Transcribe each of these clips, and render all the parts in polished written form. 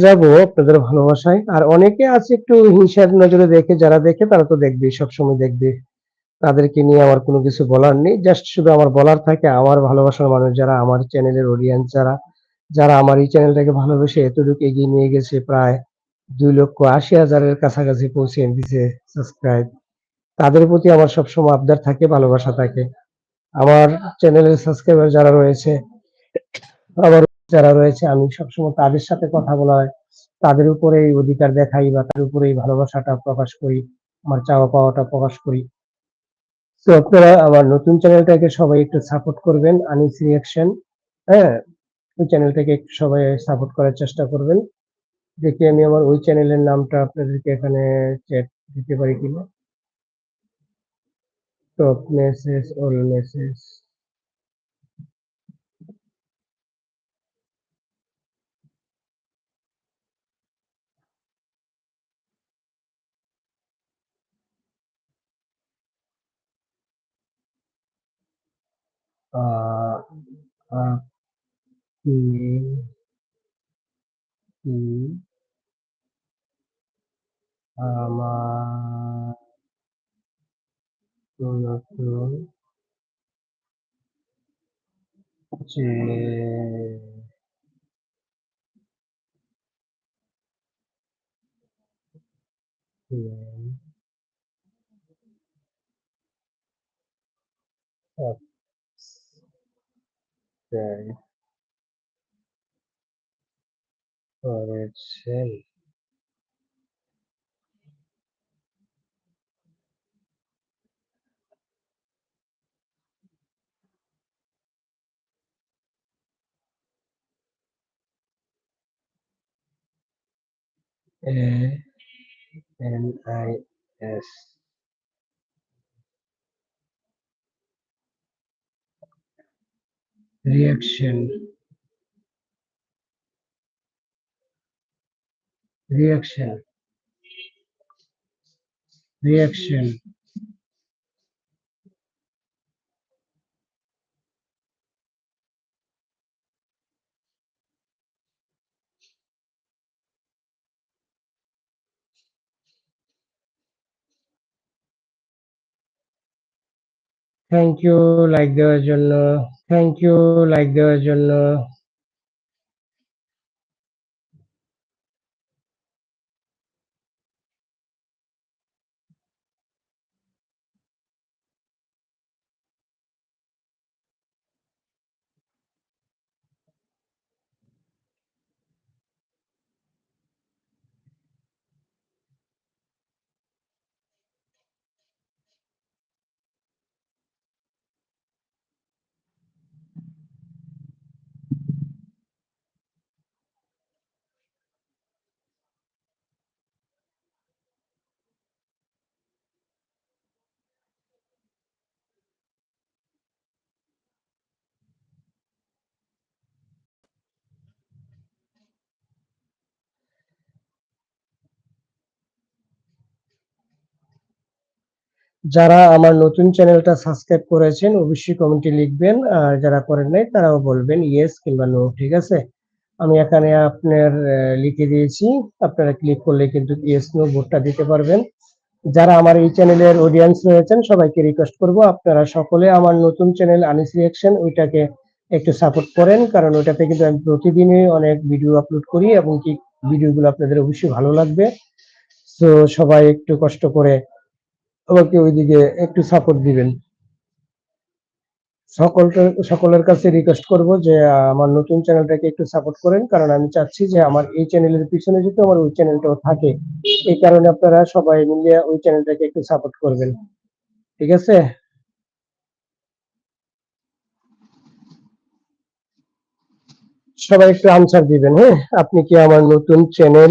যাবো আপনাদের ভালোবাসায়। আর অনেকে আছে একটু হিংসার নজরে দেখে, যারা দেখে তারা তো দেখবেই, সবসময় দেখবে। তাদেরকে নিয়ে আমার কোনো কিছু বলার নেই। জাস্ট শুধু আমার বলার থাকে আমার ভালোবাসার মানুষ যারা, আমার চ্যানেলের অডিয়েন্স যারা, যারা আমার এই চ্যানেলটাকে ভালোবেসে এতটুকু এগিয়ে নিয়ে গেছে, প্রায় 2,80,000 এর কাছাকাছি পৌঁছিয়ে দিছে সাবস্ক্রাইব। তাদের প্রতি আমার সবসময় আবদার থাকে, ভালোবাসা থাকে। আমার চ্যানেলের সাবস্ক্রাইবার যারা রয়েছে, আমার যারা রয়েছে, আমি সবসময় তাদের সাথে কথা বলায়, তাদের উপরে এই অধিকার দেখাই বা তাদের উপরে এই ভালোবাসাটা প্রকাশ করি, আমার চাওয়া পাওয়াটা প্রকাশ করি। তো আপনারা আমার নতুন চ্যানেলটাকে সবাই একটু সাপোর্ট করবেন, আনিস রিঅ্যাকশন, হ্যাঁ? ওই চ্যানেলটাকে একটু সবাই সাপোর্ট করার চেষ্টা করবেন। দেখি আমি আমার ওই চ্যানেলের নামটা আপনাদেরকে এখানে চ্যাট দিতে পারি কিনা। Top message, all message. আ আপনি কি আমার নতুন চ্যানেল সাবস্ক্রাইব করেছেন? ANIS reaction, reaction, reaction. Thank you like দেওয়ার জন্য। থ্যাংক ইউ লাইক দেওয়ার জন্য। যারা আমার নতুন চ্যানেলটা সাবস্ক্রাইব করেছেন অবশ্যই কমেন্টে লিখবেন। আর যারা করেন নাই তারাও বলবেন ইয়েস কিংবা নো, ঠিক আছে? আমি এখানে আপনার লিখে দিয়েছি। আপনারা ক্লিক করলে কিন্তু ইয়েস নো ভোটটা দিতে পারবেন। যারা আমার এই চ্যানেলের অডিয়েন্স রয়েছেন সবাইকে রিকোয়েস্ট করব আপনারা সকলে আমার নতুন চ্যানেল আনিস রিঅ্যাকশন ওইটাকে একটু সাপোর্ট করেন, কারণ ওইটাতে কিন্তু আমি প্রতিদিনই অনেক ভিডিও আপলোড করি এবং কি ভিডিওগুলো আপনাদের অবশ্যই ভালো লাগবে। তো সবাই একটু কষ্ট করে আমাকে ওইদিকে একটু সাপোর্ট দিবেন। সকলের কাছে রিকোয়েস্ট করব যে আমার নতুন চ্যানেলটাকে একটু সাপোর্ট করেন, কারণ আমি চাচ্ছি যে আমার এই চ্যানেলের পিছনে যদি আমার ওই চ্যানেলটাও থাকে, এই কারণে আপনারা সবাই মিলে ওই চ্যানেলটাকে একটু সাপোর্ট করবেন, ঠিক আছে? সবাই একটু আনসার দিবেন, হ্যাঁ? আপনি কি আমার নতুন চ্যানেল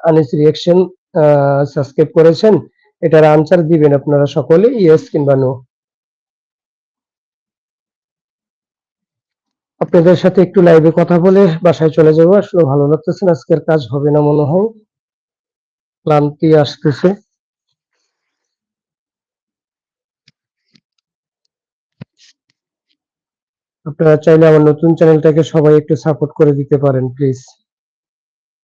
আনিস রিঅ্যাকশন সাবস্ক্রাইব করেছেন? এটার আনসার দিবেন আপনারা সকলে, ইয়েস কিংবা নো। আপনাদের সাথে একটু লাইভে কথা বলে বাসায় চলে যাবো। আসলে ভালো লাগতেছে না, আজকের কাজ হবে না মনে হয়, ক্লান্তি আসতেছে। আপনারা চাইলে আমার নতুন চ্যানেলটাকে সবাই একটু সাপোর্ট করে দিতে পারেন প্লিজ।